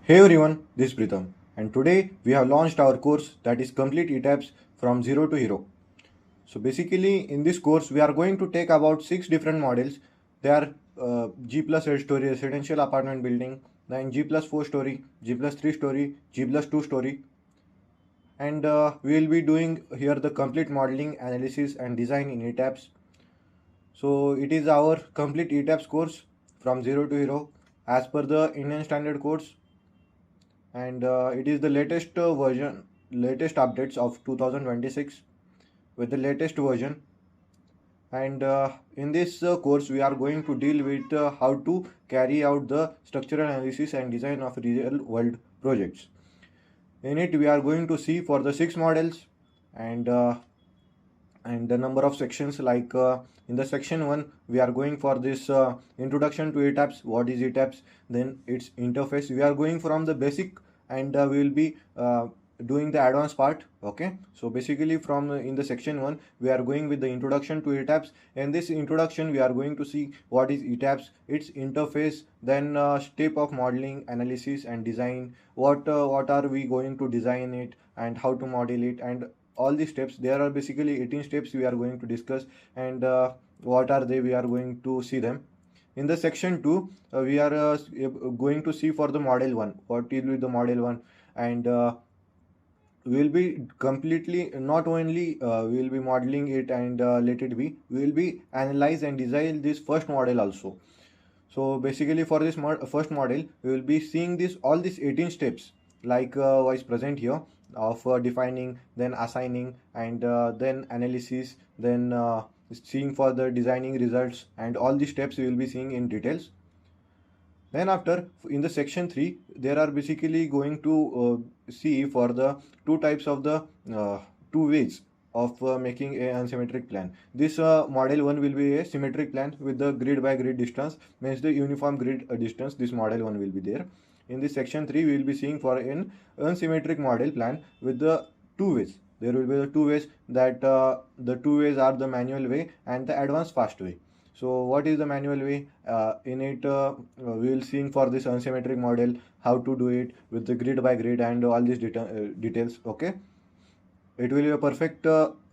Hey everyone, this is Pritham, and today we have launched our course that is Complete Etabs from Zero to Hero. So basically, in this course, we are going to take about 6 different models. They are G plus 8 story residential apartment building, then G plus 4 story, G plus 3 story, G plus 2 story, and we will be doing here the complete modeling, analysis, and design in Etabs. So it is our complete Etabs course from Zero to Hero as per the Indian Standard course, and it is the latest updates of 2026 with the latest version. And in this course we are going to deal with how to carry out the structural analysis and design of real world projects. In it we are going to see for the 6 models, and the number of sections, like in the section 1 we are going for this introduction to Etabs, what is Etabs, then its interface. We are going from the basic, and we will be doing the advanced part. Okay, so basically from in the section 1 we are going with the introduction to Etabs. In this introduction we are going to see what is Etabs, its interface, then step of modeling, analysis, and design. What are we going to design it, and how to model it, and all these steps. There are basically 18 steps we are going to discuss, and what are they, we are going to see them. In the section 2 we are going to see for the model 1 what will be the model 1, and we will be completely, not only we will be modeling it and let it be, we will be analyze and design this first model also. So basically for this first model we will be seeing this all these 18 steps, like was present here, of defining, then assigning, and then analysis, then seeing for the designing results, and all these steps we will be seeing in details. Then after, in the section 3 there are basically going to see for the two types of the two ways of making a unsymmetric plan. This model 1 will be a symmetric plan with the grid by grid distance, means the uniform grid distance. This model 1 will be there. In this section 3 we will be seeing for an unsymmetric model plan with the two ways. There will be the two ways, that the two ways are the manual way and the advanced fast way. So what is the manual way? In it we will see for this unsymmetric model how to do it with the grid by grid and all these details. Okay, it will be a perfect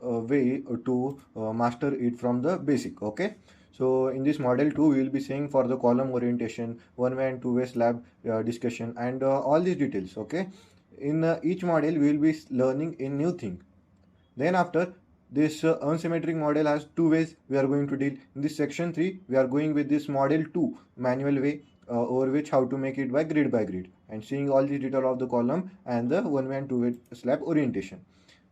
way to master it from the basic. Okay, so in this model 2 we will be seeing for the column orientation, one way and two way slab discussion, and all these details. Okay, in each model we will be learning a new thing. Then after, this unsymmetric model has two ways we are going to deal. In this section 3 we are going with this model 2 manual way, over which how to make it by grid, and seeing all the detail of the column and the one way and two way slab orientation.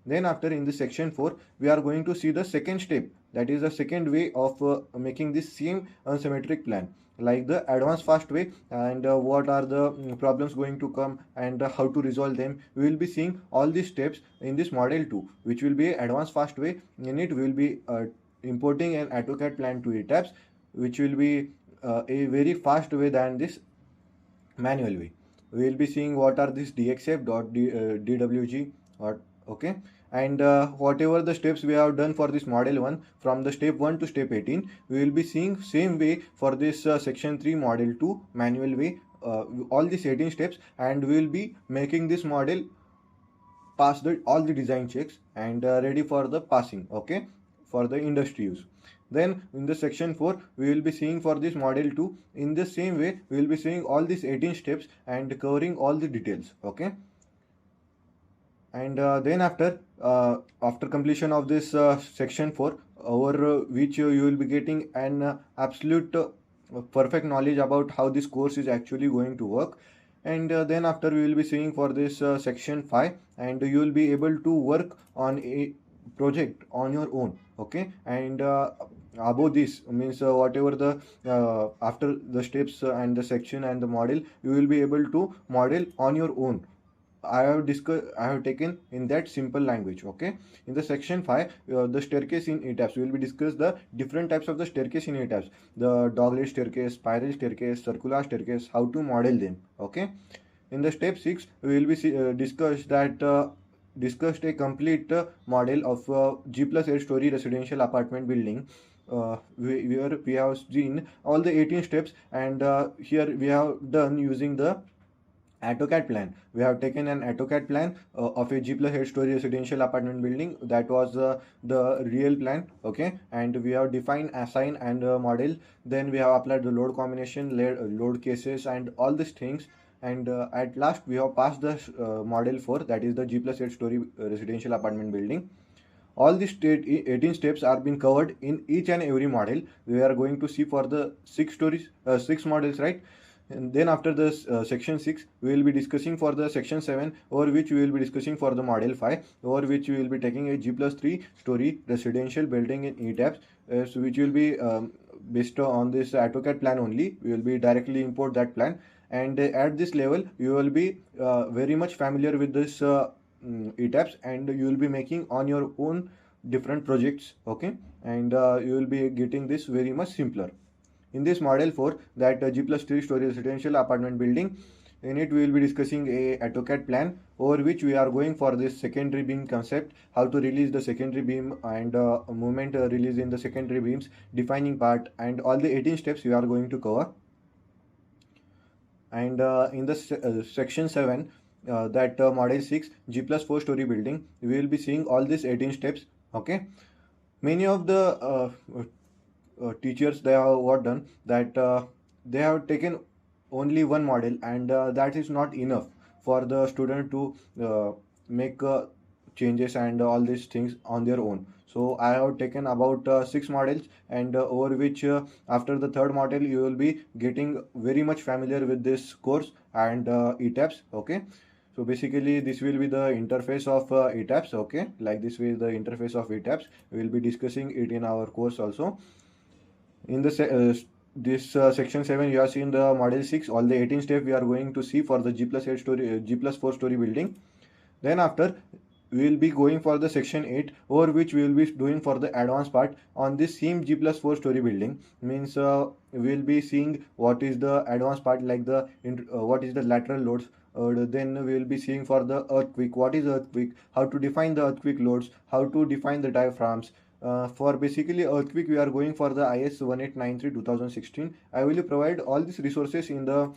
Then after, in the section 4 we are going to see the second step, that is the second way of making this same unsymmetric plan, like the advanced fast way, and what are the problems going to come, and how to resolve them. We will be seeing all these steps in this model 2, which will be advanced fast way. In it we will be importing an AutoCAD plan to Etabs, which will be a very fast way than this manual way. We will be seeing what are this DXF.dwg, or okay, and whatever the steps we have done for this model 1, from the step 1 to step 18, we will be seeing same way for this section 3 model 2 manual way, all these 18 steps, and we will be making this model pass all the design checks, and ready for the passing. Okay, for the industry use. Then in the section 4 we will be seeing for this model 2, in the same way we will be seeing all these 18 steps and covering all the details. Okay, and then after completion of this section 4, over which you will be getting an absolute perfect knowledge about how this course is actually going to work. And then after, we will be seeing for this section 5, and you will be able to work on a project on your own. Okay, and above this means whatever the after the steps and the section and the model, you will be able to model on your own. I have taken in that simple language. Okay, in the section 5, the staircase in Etabs, we will be discuss the different types of the staircase in Etabs, the dogleg staircase, spiral staircase, circular staircase, how to model them. Okay, in the step 6 we will be discussed a complete model of G plus 8 story residential apartment building, where we have seen all the 18 steps, and here we have done using the AutoCAD plan. We have taken an AutoCAD plan of a G plus 8 story residential apartment building. That was the real plan. Okay, and we have defined, assign, and model. Then we have applied the load combination, load cases, and all these things. And at last, we have passed the model 4, that is the G plus 8 story residential apartment building. All these 18 steps are being covered in each and every model. We are going to see for the 6 models, right? And then after this section 6, we will be discussing for the section 7, over which we will be discussing for the model 5, over which we will be taking a G plus 3 story residential building in Etabs, so which will be based on this AutoCAD plan only. We will be directly import that plan, and at this level you will be very much familiar with this Etabs, and you will be making on your own different projects. Okay, and you will be getting this very much simpler. In this model 4, that G plus 3 story residential apartment building, in it we will be discussing a AutoCAD plan, over which we are going for this secondary beam concept, how to release the secondary beam, and movement release in the secondary beams, defining part, and all the 18 steps we are going to cover. And in the section 7, that model 6 G plus 4 story building, we will be seeing all these 18 steps. Okay, many of the teachers, they have what done, that they have taken only one model, and that is not enough for the student to make changes and all these things on their own. So I have taken about 6 models, and over which after the third model you will be getting very much familiar with this course and Etabs. Okay, so basically this will be the interface of Etabs. Okay, like this way the interface of Etabs, we will be discussing it in our course also. In the this section 7, you have seen the model 6, all the 18 steps we are going to see for the G plus 8 story G plus 4 story building. Then after, we will be going for the section 8, over which we will be doing for the advanced part on this same G plus 4 story building. Means we will be seeing what is the advanced part, like the what is the lateral loads. Then we will be seeing for the earthquake, what is earthquake, how to define the earthquake loads, how to define the diaphragms. For basically earthquake, we are going for the IS 1893-2016. I will provide all these resources in the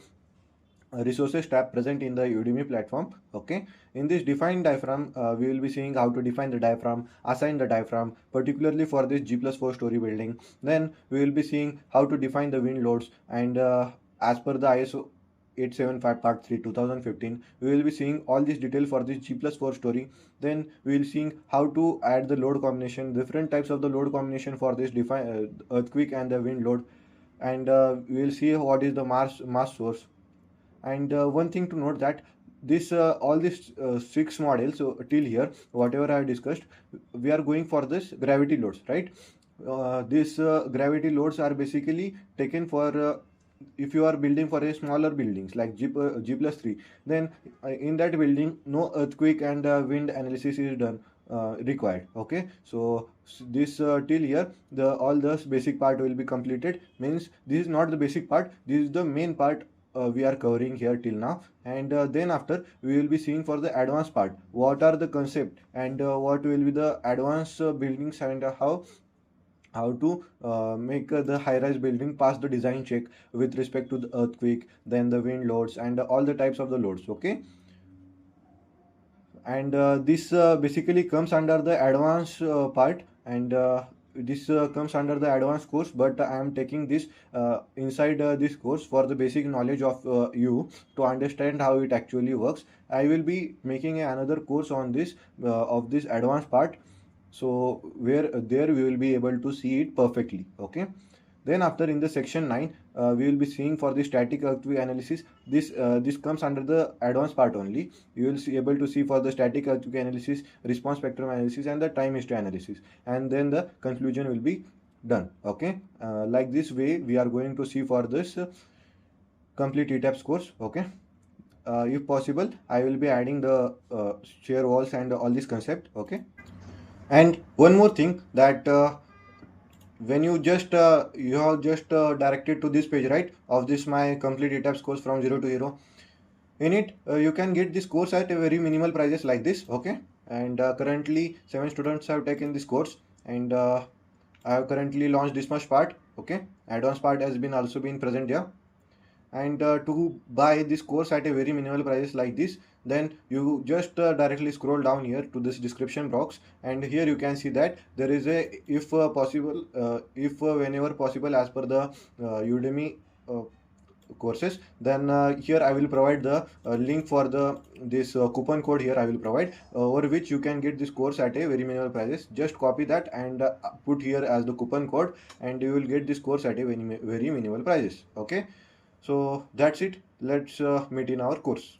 resources tab present in the Udemy platform. Okay, in this define diaphragm, we will be seeing how to define the diaphragm, assign the diaphragm, particularly for this G plus 4 story building. Then we will be seeing how to define the wind loads, and as per the ISO 875 part 3 2015, we will be seeing all this detail for this G plus 4 story. Then we will seeing how to add the load combination, different types of the load combination for this define earthquake and the wind load. And we will see what is the mass source. And one thing to note, that this all these 6 models, so till here whatever I have discussed, we are going for this gravity loads, right? These gravity loads are basically taken for if you are building for a smaller buildings like G plus 3, then in that building no earthquake and wind analysis is done required. Okay, so this till here the all the basic part will be completed. Means this is not the basic part, this is the main part we are covering here till now. And then after, we will be seeing for the advanced part, what are the concept, and what will be the advanced buildings, and how to make the high-rise building pass the design check with respect to the earthquake, then the wind loads, and all the types of the loads. Okay, and this basically comes under the advanced part, and this comes under the advanced course, but I am taking this inside this course for the basic knowledge of you, to understand how it actually works. I will be making another course on this of this advanced part, so where there we will be able to see it perfectly. Okay, then after, in the section 9, we will be seeing for the static earthquake analysis. This comes under the advanced part only. You will be able to see for the static earthquake analysis, response spectrum analysis, and the time history analysis, and then the conclusion will be done. Okay, like this way we are going to see for this complete Etabs course. Okay, if possible, I will be adding the share walls and all this concept. Okay, and one more thing, that when you just you have just directed to this page, right, of this my complete Etabs course from 0 to hero. In it you can get this course at a very minimal prices like this. Okay, and currently 7 students have taken this course, and I have currently launched this much part. Okay, advanced part has been also been present here, and to buy this course at a very minimal prices like this, then you just directly scroll down here to this description box, and here you can see that there is a, if possible, if whenever possible, as per the Udemy uh, courses, then here I will provide the link for the this coupon code. Here I will provide, over which you can get this course at a very minimal prices. Just copy that and put here as the coupon code, and you will get this course at a very minimal prices. Okay, so that's it. Let's meet in our course.